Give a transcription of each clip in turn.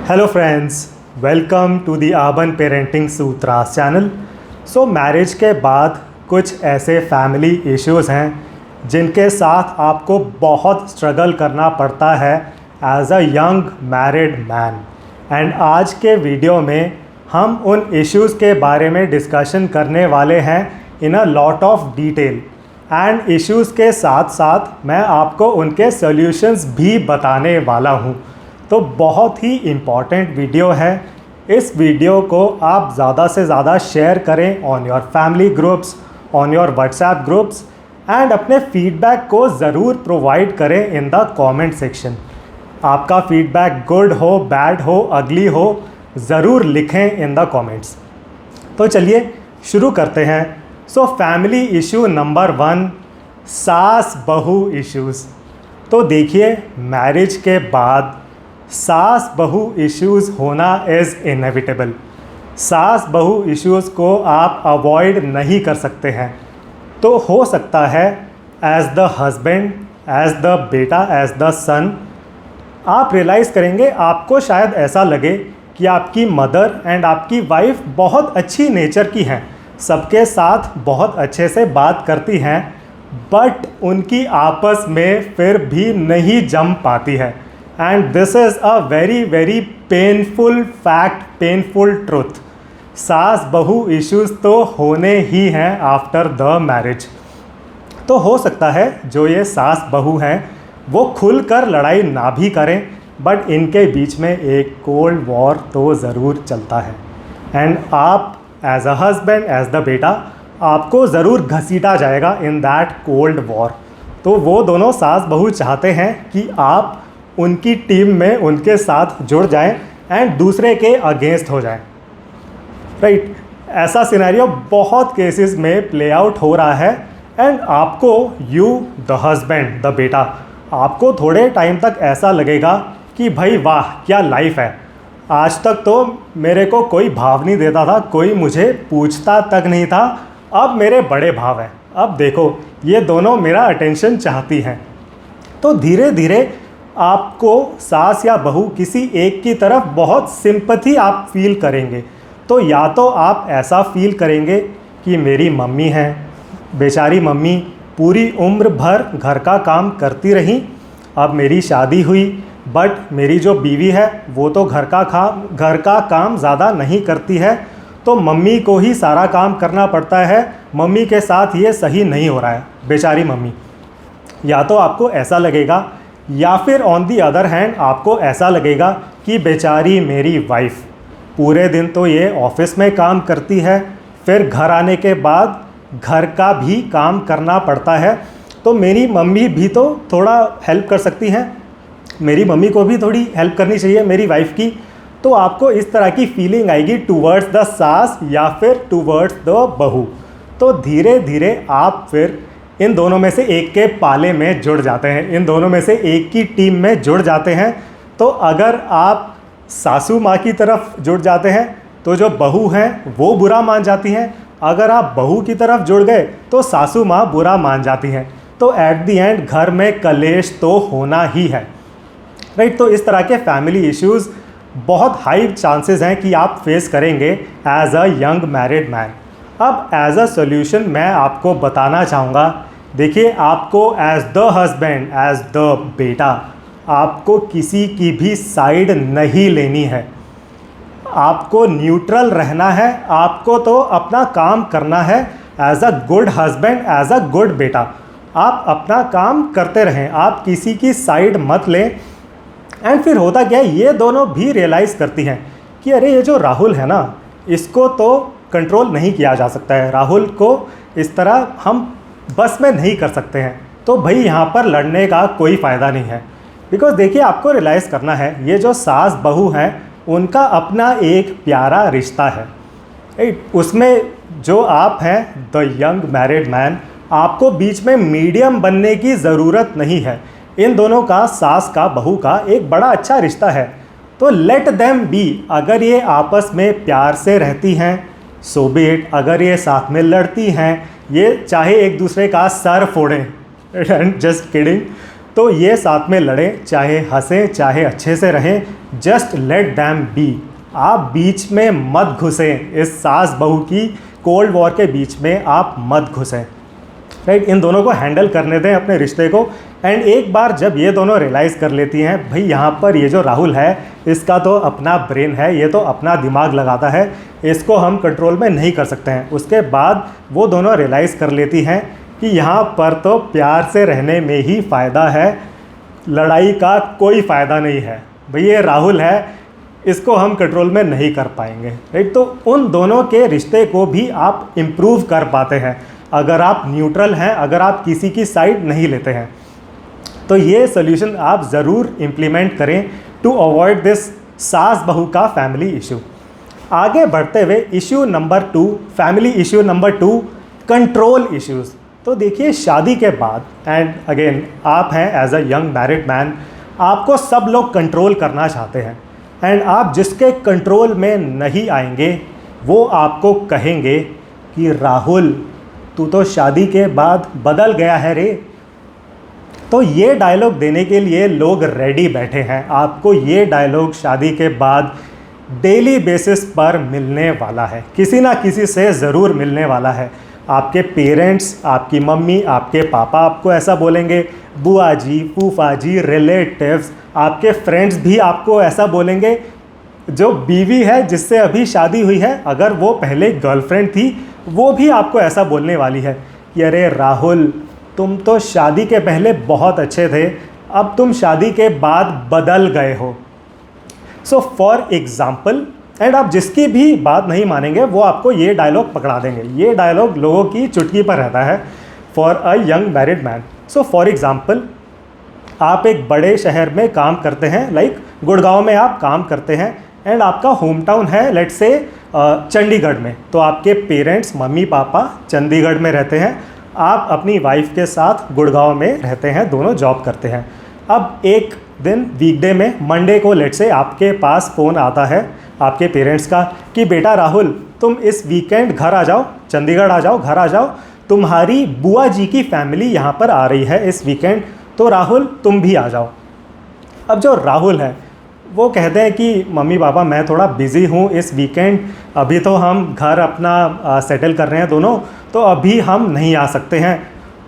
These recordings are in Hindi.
Hello friends, welcome to the urban parenting सूत्रास चैनल। मैरिज के बाद कुछ ऐसे फैमिली इश्यूज़ हैं जिनके साथ आपको बहुत स्ट्रगल करना पड़ता है as a young married man. And आज के वीडियो में हम उन इश्यूज़ के बारे में डिस्कशन करने वाले हैं in a lot of detail. And issues के साथ साथ मैं आपको उनके सॉल्यूशंस भी बताने वाला हूँ। तो बहुत ही इम्पॉर्टेंट वीडियो है। इस वीडियो को आप ज़्यादा से ज़्यादा शेयर करें on your family groups, on your WhatsApp groups and अपने फीडबैक को ज़रूर प्रोवाइड करें इन द कमेंट सेक्शन। आपका फीडबैक गुड हो, बैड हो, अगली हो, ज़रूर लिखें इन द कमेंट्स। तो चलिए शुरू करते हैं। फैमिली इशू नंबर 1, सास बहू इश्यूज़। तो देखिए, मैरिज के बाद सास बहू इश्यूज़ होना इज़ इनएविटेबल। सास बहू इश्यूज़ को आप अवॉइड नहीं कर सकते हैं। तो हो सकता है as the husband, as the बेटा, एज़ द सन आप रियलाइज़ करेंगे, आपको शायद ऐसा लगे कि आपकी मदर एंड आपकी वाइफ बहुत अच्छी नेचर की हैं, सबके साथ बहुत अच्छे से बात करती हैं, बट उनकी आपस में फिर भी नहीं जम पाती है। And this is a very very painful fact, painful truth. सास बहू इश्यूज़ तो होने ही हैं आफ्टर द मैरिज। तो हो सकता है जो ये सास बहू हैं वो खुलकर लड़ाई ना भी करें, बट इनके बीच में एक कोल्ड वॉर तो ज़रूर चलता है। एंड आप as a husband, as the बेटा, आपको ज़रूर घसीटा जाएगा इन दैट कोल्ड वॉर। तो वो दोनों सास बहू चाहते हैं कि आप उनकी टीम में उनके साथ जुड़ जाएं एंड दूसरे के अगेंस्ट हो जाएं, राइट। ऐसा सिनेरियो बहुत केसेस में प्ले आउट हो रहा है। एंड आपको, यू द हस्बैंड, द बेटा, आपको थोड़े टाइम तक ऐसा लगेगा कि भाई वाह क्या लाइफ है, आज तक तो मेरे को कोई भाव नहीं देता था, कोई मुझे पूछता तक नहीं था, अब मेरे बड़े भाव हैं, अब देखो ये दोनों मेरा अटेंशन चाहती हैं। तो धीरे धीरे आपको सास या बहू किसी एक की तरफ बहुत सिंपैथी आप फील करेंगे। तो या तो आप ऐसा फील करेंगे कि मेरी मम्मी है, बेचारी मम्मी पूरी उम्र भर घर का काम करती रहीं, अब मेरी शादी हुई बट मेरी जो बीवी है वो तो घर का काम ज़्यादा नहीं करती है, तो मम्मी को ही सारा काम करना पड़ता है, मम्मी के साथ ये सही नहीं हो रहा है, बेचारी मम्मी। या तो आपको ऐसा लगेगा, या फिर ऑन दी अदर हैंड आपको ऐसा लगेगा कि बेचारी मेरी वाइफ, पूरे दिन तो ये ऑफिस में काम करती है, फिर घर आने के बाद घर का भी काम करना पड़ता है, तो मेरी मम्मी भी तो थोड़ा हेल्प कर सकती हैं, मेरी मम्मी को भी थोड़ी हेल्प करनी चाहिए मेरी वाइफ की। तो आपको इस तरह की फीलिंग आएगी टूवर्ड्स द सास या फिर टूवर्ड्स द बहू। तो धीरे धीरे आप फिर इन दोनों में से एक के पाले में जुड़ जाते हैं, इन दोनों में से एक की टीम में जुड़ जाते हैं। तो अगर आप सासू माँ की तरफ जुड़ जाते हैं तो जो बहू हैं वो बुरा मान जाती हैं, अगर आप बहू की तरफ जुड़ गए तो सासू माँ बुरा मान जाती हैं। तो एट द एंड घर में कलेश तो होना ही है, राइट। तो इस तरह के फैमिली इश्यूज़ बहुत हाई चांसेस हैं कि आप फेस करेंगे as a young married man. अब एज अ सोल्यूशन मैं आपको बताना चाहूँगा, देखिए आपको as the husband, as the बेटा, आपको किसी की भी साइड नहीं लेनी है, आपको न्यूट्रल रहना है, आपको तो अपना काम करना है as a good husband, as a good बेटा। आप अपना काम करते रहें, आप किसी की साइड मत लें। एंड फिर होता क्या है, ये दोनों भी रियलाइज़ करती हैं कि अरे ये जो राहुल है ना, इसको तो कंट्रोल नहीं किया जा सकता है, राहुल को इस तरह हम बस में नहीं कर सकते हैं, तो भाई यहाँ पर लड़ने का कोई फ़ायदा नहीं है। बिकॉज देखिए, आपको रियलाइज़ करना है, ये जो सास बहू हैं उनका अपना एक प्यारा रिश्ता है, राइट। उसमें जो आप हैं द यंग मैरिड मैन, आपको बीच में मीडियम बनने की ज़रूरत नहीं है। इन दोनों का, सास का बहू का एक बड़ा अच्छा रिश्ता है, तो लेट देम बी। अगर ये आपस में प्यार से रहती हैं सो बी इट, अगर ये साथ में लड़ती हैं, ये चाहे एक दूसरे का सर फोड़ें, जस्ट किडिंग, तो ये साथ में लड़ें, चाहे हंसें चाहे अच्छे से रहें, जस्ट लेट दैम बी। आप बीच में मत घुसें, इस सास बहू की कोल्ड वॉर के बीच में आप मत घुसें, राइट। इन दोनों को हैंडल करने दें अपने रिश्ते को। एंड एक बार जब ये दोनों रियलाइज़ कर लेती हैं भाई यहाँ पर ये जो राहुल है इसका तो अपना ब्रेन है, ये तो अपना दिमाग लगाता है, इसको हम कंट्रोल में नहीं कर सकते हैं, उसके बाद वो दोनों रियलाइज़ कर लेती हैं कि यहाँ पर तो प्यार से रहने में ही फ़ायदा है, लड़ाई का कोई फ़ायदा नहीं है। भाई ये राहुल है, इसको हम कंट्रोल में नहीं कर पाएंगे, राइट। तो उन दोनों के रिश्ते को भी आप इम्प्रूव कर पाते हैं अगर आप न्यूट्रल हैं, अगर आप किसी की साइड नहीं लेते हैं। तो ये सोल्यूशन आप ज़रूर इम्प्लीमेंट करें टू अवॉइड दिस सास बहू का फैमिली इशू। आगे बढ़ते हुए issue number 2, family issue number 2, control issues. तो देखिए शादी के बाद, एंड अगेन आप हैं as a young married man, आपको सब लोग कंट्रोल करना चाहते हैं, एंड आप जिसके कंट्रोल में नहीं आएंगे वो आपको कहेंगे कि राहुल तू तो शादी के बाद बदल गया है रे। तो ये डायलॉग देने के लिए लोग रेडी बैठे हैं। आपको ये डायलॉग शादी के बाद डेली बेसिस पर मिलने वाला है, किसी ना किसी से ज़रूर मिलने वाला है। आपके पेरेंट्स, आपकी मम्मी, आपके पापा आपको ऐसा बोलेंगे, बुआ जी, फूफा जी, रिलेटिव्स, आपके फ्रेंड्स भी आपको ऐसा बोलेंगे। जो बीवी है जिससे अभी शादी हुई है, अगर वो पहले गर्लफ्रेंड थी, वो भी आपको ऐसा बोलने वाली है कि अरे राहुल तुम तो शादी के पहले बहुत अच्छे थे, अब तुम शादी के बाद बदल गए हो। सो फॉर एग्ज़ाम्पल, एंड आप जिसकी भी बात नहीं मानेंगे वो आपको ये डायलॉग पकड़ा देंगे। ये डायलॉग लोगों की चुटकी पर रहता है for a young married man. So for example, आप एक बड़े शहर में काम करते हैं, लाइक गुड़गांव में आप काम करते हैं, एंड आपका होम टाउन है लेट्स से चंडीगढ़ में। तो आपके पेरेंट्स, मम्मी पापा चंडीगढ़ में रहते हैं, आप अपनी वाइफ के साथ गुड़गांव में रहते हैं, दोनों जॉब करते हैं। अब एक दिन वीकडे में, मंडे को लेट्स से आपके पास फ़ोन आता है आपके पेरेंट्स का कि बेटा राहुल तुम इस वीकेंड घर आ जाओ, चंडीगढ़ आ जाओ, घर आ जाओ, तुम्हारी बुआ जी की फैमिली यहाँ पर आ रही है इस वीकेंड, तो राहुल तुम भी आ जाओ। अब जो राहुल है वो कहते हैं कि मम्मी पापा मैं थोड़ा बिज़ी हूँ इस वीकेंड, अभी तो हम घर अपना सेटल कर रहे हैं दोनों, तो अभी हम नहीं आ सकते हैं।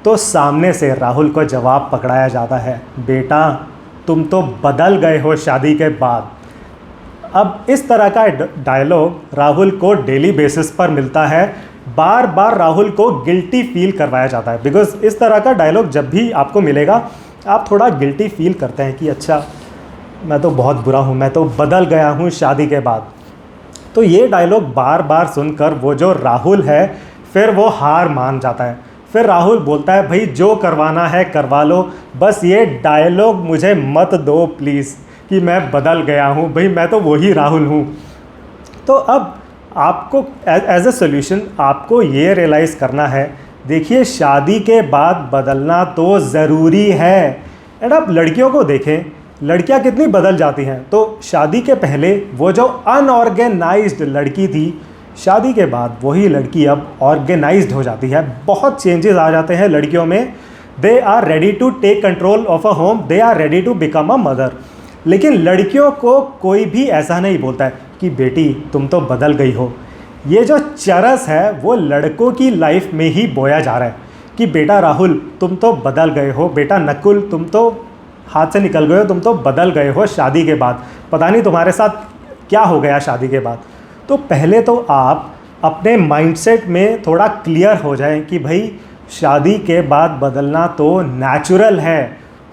तो सामने से राहुल को जवाब पकड़ाया जाता है, बेटा तुम तो बदल गए हो शादी के बाद। अब इस तरह का डायलॉग राहुल को डेली बेसिस पर मिलता है, बार बार राहुल को गिल्टी फील करवाया जाता है। बिकॉज़ इस तरह का डायलॉग जब भी आपको मिलेगा आप थोड़ा गिल्टी फील करते हैं कि अच्छा मैं तो बहुत बुरा हूँ, मैं तो बदल गया हूँ शादी के बाद। तो ये डायलॉग बार बार सुनकर वो जो राहुल है फिर वो हार मान जाता है। फिर राहुल बोलता है भाई जो करवाना है करवा लो, बस ये डायलॉग मुझे मत दो प्लीज़ कि मैं बदल गया हूँ, भाई मैं तो वही राहुल हूँ। तो अब आपको एज अ सोल्यूशन आपको ये रियलाइज़ करना है, देखिए शादी के बाद बदलना तो ज़रूरी है। एंड आप लड़कियों को देखें, लड़कियां कितनी बदल जाती हैं। तो शादी के पहले वो जो अनऑर्गेनाइज्ड लड़की थी, शादी के बाद वही लड़की अब ऑर्गेनाइज्ड हो जाती है। बहुत चेंजेस आ जाते हैं लड़कियों में। They are ready to take control of a home, they are ready to become a mother. लेकिन लड़कियों को कोई भी ऐसा नहीं बोलता है कि बेटी तुम तो बदल गई हो। ये जो चरस है वो लड़कों की लाइफ में ही बोया जा रहा है कि बेटा राहुल तुम तो बदल गए हो, बेटा नकुल तुम तो हाथ से निकल गए हो, तुम तो बदल गए हो शादी के बाद, पता नहीं तुम्हारे साथ क्या हो गया शादी के बाद। तो पहले तो आप अपने माइंडसेट में थोड़ा क्लियर हो जाएं कि भाई शादी के बाद बदलना तो नेचुरल है।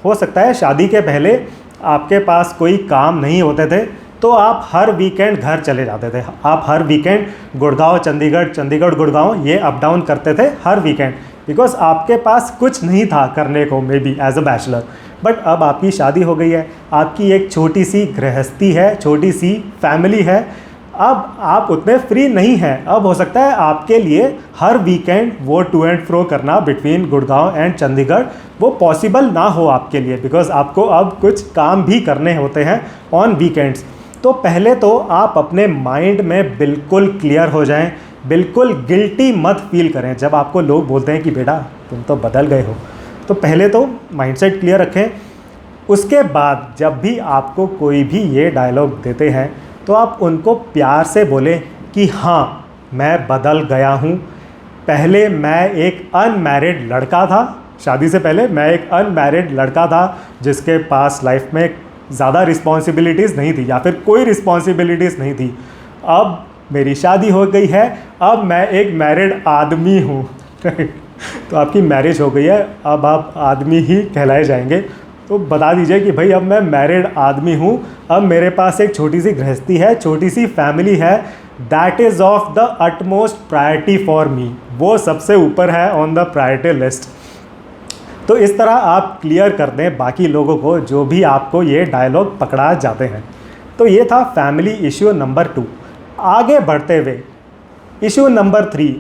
हो सकता है शादी के पहले आपके पास कोई काम नहीं होते थे तो आप हर वीकेंड घर चले जाते थे, आप हर वीकेंड गुड़गांव चंडीगढ़, चंडीगढ़ गुड़गांव ये अप डाउन करते थे हर वीकेंड, बिकॉज आपके पास कुछ नहीं था करने को maybe as a bachelor. But अब आपकी शादी हो गई है, आपकी एक छोटी सी गृहस्थी है, छोटी सी फैमिली है, अब आप उतने फ्री नहीं हैं। अब हो सकता है आपके लिए हर वीकेंड वो टू एंड फ्रो करना बिटवीन गुड़गांव एंड चंडीगढ़ वो पॉसिबल ना हो आपके लिए, बिकॉज आपको अब कुछ काम भी करने होते हैं ऑन वीकेंड्स। तो पहले तो आप अपने माइंड में बिल्कुल क्लियर हो जाएं, बिल्कुल गिल्टी मत फील करें जब आपको लोग बोलते हैं कि बेटा तुम तो बदल गए हो। तो पहले तो माइंडसेट क्लियर रखें। उसके बाद जब भी आपको कोई भी ये डायलॉग देते हैं तो आप उनको प्यार से बोलें कि हाँ, मैं बदल गया हूँ। पहले मैं एक अनमैरिड लड़का था, शादी से पहले मैं एक अनमैरिड लड़का था जिसके पास लाइफ में ज़्यादा रिस्पॉन्सिबिलिटीज़ नहीं थी या फिर कोई रिस्पॉन्सिबिलिटीज़ नहीं थी। अब मेरी शादी हो गई है, अब मैं एक मैरिड आदमी हूँ। तो आपकी मैरिज हो गई है, अब आप आदमी ही कहलाए जाएंगे। तो बता दीजिए कि भाई अब मैं मैरिड आदमी हूँ, अब मेरे पास एक छोटी सी गृहस्थी है, छोटी सी फैमिली है। That is of the utmost priority for me, वो सबसे ऊपर है ऑन द प्रायोरिटी लिस्ट। तो इस तरह आप क्लियर कर दें बाकी लोगों को जो भी आपको ये डायलॉग पकड़ा जाते हैं। तो ये था फैमिली इश्यू नंबर 2। आगे बढ़ते हुए issue number 3,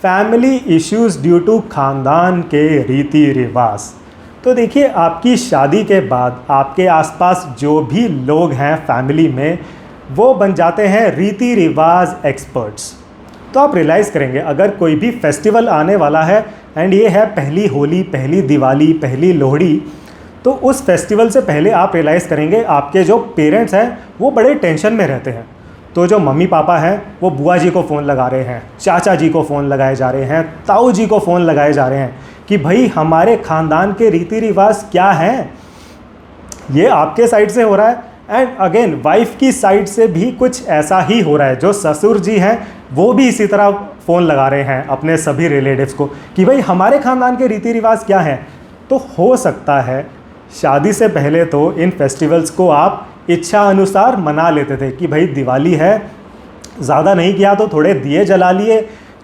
family issues due to ख़ानदान के रीति रिवाज। तो देखिए, आपकी शादी के बाद आपके आसपास जो भी लोग हैं फैमिली में, वो बन जाते हैं रीति रिवाज एक्सपर्ट्स। तो आप रियलाइज़ करेंगे अगर कोई भी फेस्टिवल आने वाला है एंड ये है पहली होली, पहली दिवाली, पहली लोहड़ी, तो उस फेस्टिवल से पहले आप रियलाइज़ करेंगे आपके जो पेरेंट्स हैं वो बड़े टेंशन में रहते हैं। तो जो मम्मी पापा हैं वो बुआ जी को फ़ोन लगा रहे हैं, चाचा जी को फ़ोन लगाए जा रहे हैं, ताऊ जी को फ़ोन लगाए जा रहे हैं कि भाई हमारे ख़ानदान के रीति रिवाज क्या हैं। ये आपके साइड से हो रहा है एंड अगेन वाइफ की साइड से भी कुछ ऐसा ही हो रहा है। जो ससुर जी हैं वो भी इसी तरह फ़ोन लगा रहे हैं अपने सभी रिलेटिव्स को कि भाई हमारे ख़ानदान के रीति रिवाज क्या हैं। तो हो सकता है शादी से पहले तो इन फेस्टिवल्स को आप इच्छा अनुसार मना लेते थे कि भाई दिवाली है, ज़्यादा नहीं किया तो थोड़े दिए जला लिए,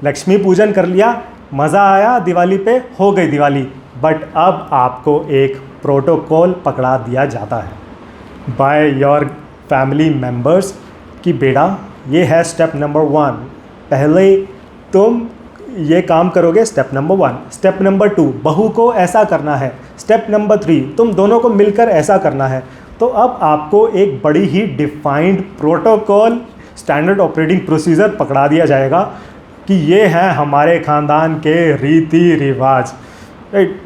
लक्ष्मी पूजन कर लिया, मज़ा आया, दिवाली पे हो गई दिवाली। बट अब आपको एक प्रोटोकॉल पकड़ा दिया जाता है बाय योर फैमिली मेम्बर्स कि बेटा ये है स्टेप नंबर 1, पहले तुम ये काम करोगे, स्टेप नंबर 1। स्टेप नंबर 2, बहू को ऐसा करना है। स्टेप नंबर 3, तुम दोनों को मिलकर ऐसा करना है। तो अब आपको एक बड़ी ही defined protocol, standard operating procedure पकड़ा दिया जाएगा कि ये हैं हमारे ख़ानदान के रीति रिवाज, right.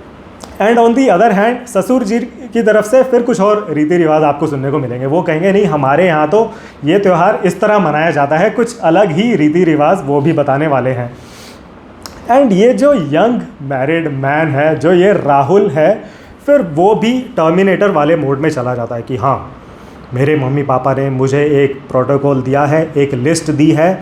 And on the other hand ससुर जी की तरफ से फिर कुछ और रीति रिवाज आपको सुनने को मिलेंगे। वो कहेंगे नहीं, हमारे यहाँ तो ये त्यौहार इस तरह मनाया जाता है, कुछ अलग ही रीति रिवाज वो भी बताने वाले हैं। एंड ये जो यंग मैरिड मैन है, जो ये राहुल है, फिर वो भी टर्मिनेटर वाले मोड में चला जाता है कि हाँ, मेरे मम्मी पापा ने मुझे एक प्रोटोकॉल दिया है, एक लिस्ट दी है,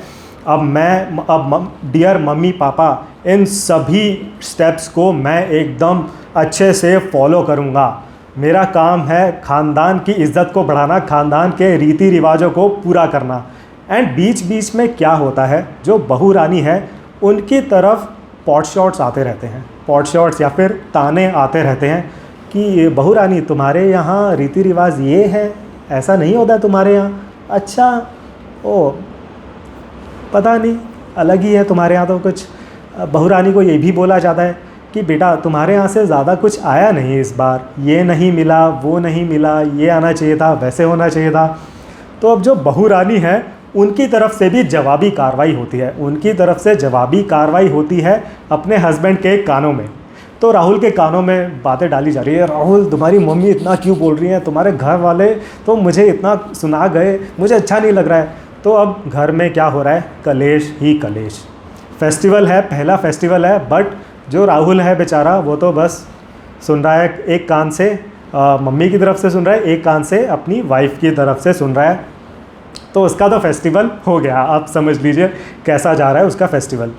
अब डियर मम्मी पापा, इन सभी स्टेप्स को मैं एकदम अच्छे से फॉलो करूँगा। मेरा काम है ख़ानदान की इज़्ज़त को बढ़ाना, ख़ानदान के रीति रिवाजों को पूरा करना। एंड बीच बीच में क्या होता है, जो बहू रानी है उनकी तरफ पॉट शॉट्स आते रहते हैं, पॉट शॉट्स या फिर ताने आते रहते हैं कि बहू रानी तुम्हारे यहाँ रीति रिवाज ये है, ऐसा नहीं होता तुम्हारे यहाँ, अच्छा ओ पता नहीं अलग ही है तुम्हारे यहाँ तो कुछ। बहू रानी को ये भी बोला जाता है कि बेटा तुम्हारे यहाँ से ज़्यादा कुछ आया नहीं इस बार, ये नहीं मिला, वो नहीं मिला, ये आना चाहिए था, वैसे होना चाहिए था। तो अब जो बहू रानी है उनकी तरफ से भी जवाबी कार्रवाई होती है, उनकी तरफ से जवाबी कार्रवाई होती है अपने हस्बैंड के कानों में। तो राहुल के कानों में बातें डाली जा रही है, राहुल तुम्हारी मम्मी इतना क्यों बोल रही हैं, तुम्हारे घर वाले तो मुझे इतना सुना गए, मुझे अच्छा नहीं लग रहा है। तो अब घर में क्या हो रहा है, कलेश ही कलेश। फेस्टिवल है, पहला फेस्टिवल है, बट जो राहुल है बेचारा वो तो बस सुन रहा है, एक कान से मम्मी की तरफ से सुन रहा है, एक कान से अपनी वाइफ की तरफ से सुन रहा है। तो उसका तो फेस्टिवल हो गया। आप समझ लीजिए कैसा जा रहा है उसका फेस्टिवल।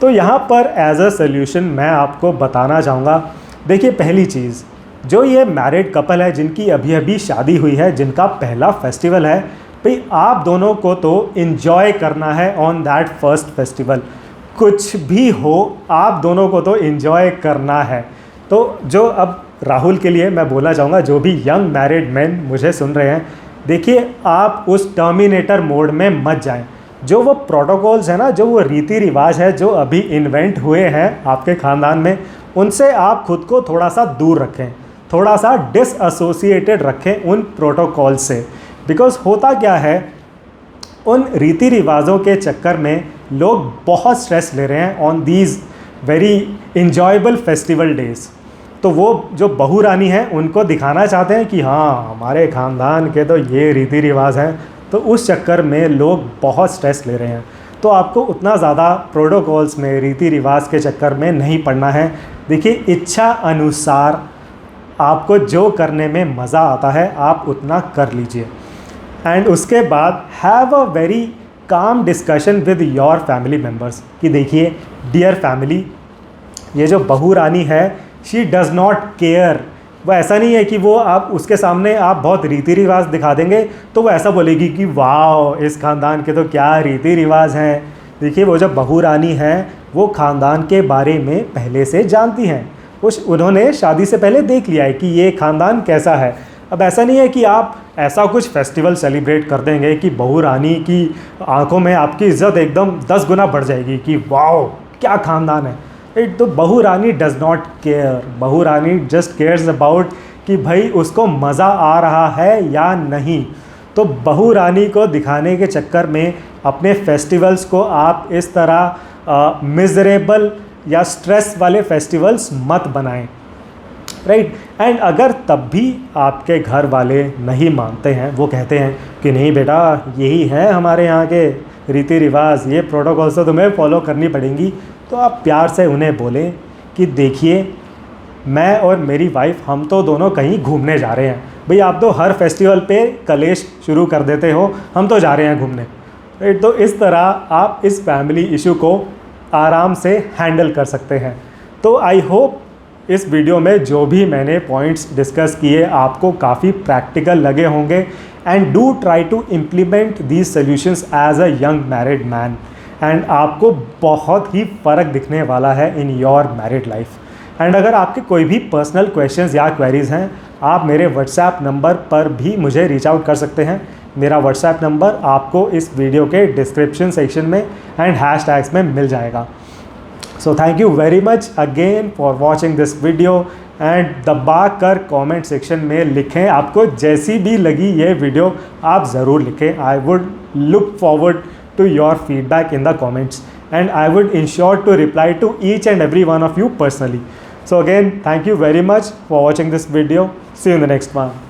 तो यहाँ पर एज अ सल्यूशन मैं आपको बताना चाहूँगा, देखिए पहली चीज़, जो ये मैरिड कपल है जिनकी अभी अभी शादी हुई है, जिनका पहला फेस्टिवल है, भाई आप दोनों को तो इन्जॉय करना है ऑन दैट फर्स्ट फेस्टिवल। कुछ भी हो आप दोनों को तो इन्जॉय करना है। तो जो अब राहुल के लिए मैं बोलना चाहूँगा, जो भी यंग मैरिड मैन मुझे सुन रहे हैं, देखिए आप उस टर्मिनेटर मोड में मत जाएं। जो वो प्रोटोकॉल्स हैं ना, जो वो रीति रिवाज है जो अभी इन्वेंट हुए हैं आपके ख़ानदान में, उनसे आप खुद को थोड़ा सा दूर रखें, थोड़ा सा डिसएसोसिएटेड रखें उन प्रोटोकॉल से। बिकॉज़ होता क्या है, उन रीति रिवाज़ों के चक्कर में लोग बहुत स्ट्रेस ले रहे हैं on these very enjoyable festival days. तो वो जो बहू रानी हैं उनको दिखाना चाहते हैं कि हाँ हमारे ख़ानदान के तो ये रीति रिवाज हैं, तो उस चक्कर में लोग बहुत स्ट्रेस ले रहे हैं। तो आपको उतना ज़्यादा प्रोटोकॉल्स में, रीति रिवाज के चक्कर में नहीं पड़ना है। देखिए, इच्छा अनुसार आपको जो करने में मज़ा आता है आप उतना कर लीजिए। एंड उसके बाद have a very calm discussion with your family members कि देखिए डियर फैमिली, ये जो बहू रानी है शी डज़ नॉट केयर। वो ऐसा नहीं है कि वो आप उसके सामने आप बहुत रीति रिवाज दिखा देंगे तो वो ऐसा बोलेगी कि वाह इस ख़ानदान के तो क्या रीति रिवाज हैं। देखिए, वो जो बहू रानी है वो ख़ानदान के बारे में पहले से जानती हैं, उन्होंने शादी से पहले देख लिया है कि ये ख़ानदान कैसा है। अब ऐसा नहीं है कि आप ऐसा कुछ फेस्टिवल सेलिब्रेट कर देंगे कि बहू रानी की आंखों में आपकी इज़्ज़त एकदम 10 गुना बढ़ जाएगी कि वाओ क्या ख़ानदान है। तो बहू रानी डज़ नॉट केयर। बहू रानी जस्ट केयर्स अबाउट कि भाई उसको मज़ा आ रहा है या नहीं। तो बहू रानी को दिखाने के चक्कर में अपने फेस्टिवल्स को आप इस तरह मिज़रेबल या स्ट्रेस वाले फेस्टिवल्स मत बनाएं, राइट। एंड अगर तब भी आपके घर वाले नहीं मानते हैं, वो कहते हैं कि नहीं बेटा यही है हमारे यहाँ के रीति रिवाज, ये प्रोटोकॉल्स तो तुम्हें फॉलो करनी पड़ेंगी, तो आप प्यार से उन्हें बोलें कि देखिए मैं और मेरी वाइफ हम तो दोनों कहीं घूमने जा रहे हैं। भाई आप तो हर फेस्टिवल पे कलेश शुरू कर देते हो, हम तो जा रहे हैं घूमने, राइट। तो इस तरह आप इस फैमिली इशू को आराम से हैंडल कर सकते हैं। तो आई होप इस वीडियो में जो भी मैंने पॉइंट्स डिस्कस किए आपको काफ़ी प्रैक्टिकल लगे होंगे। And do try to implement these solutions as a young married man, and आपको बहुत ही फ़र्क दिखने वाला है in your married life. And अगर आपके कोई भी पर्सनल क्वेश्चंस या क्वेरीज़ हैं, आप मेरे व्हाट्सएप नंबर पर भी मुझे रीच आउट कर सकते हैं। मेरा व्हाट्सएप नंबर आपको इस वीडियो के डिस्क्रिप्शन सेक्शन में एंड हैशटैग्स में मिल जाएगा। So thank you very much again for watching this video. And दबा कर कॉमेंट सेक्शन में लिखें, आपको जैसी भी लगी ये वीडियो आप ज़रूर लिखें। I would look forward to your feedback in the comments, and I would ensure to reply to each and every one of you personally. So again, thank you very much for watching this video. See you in the next one.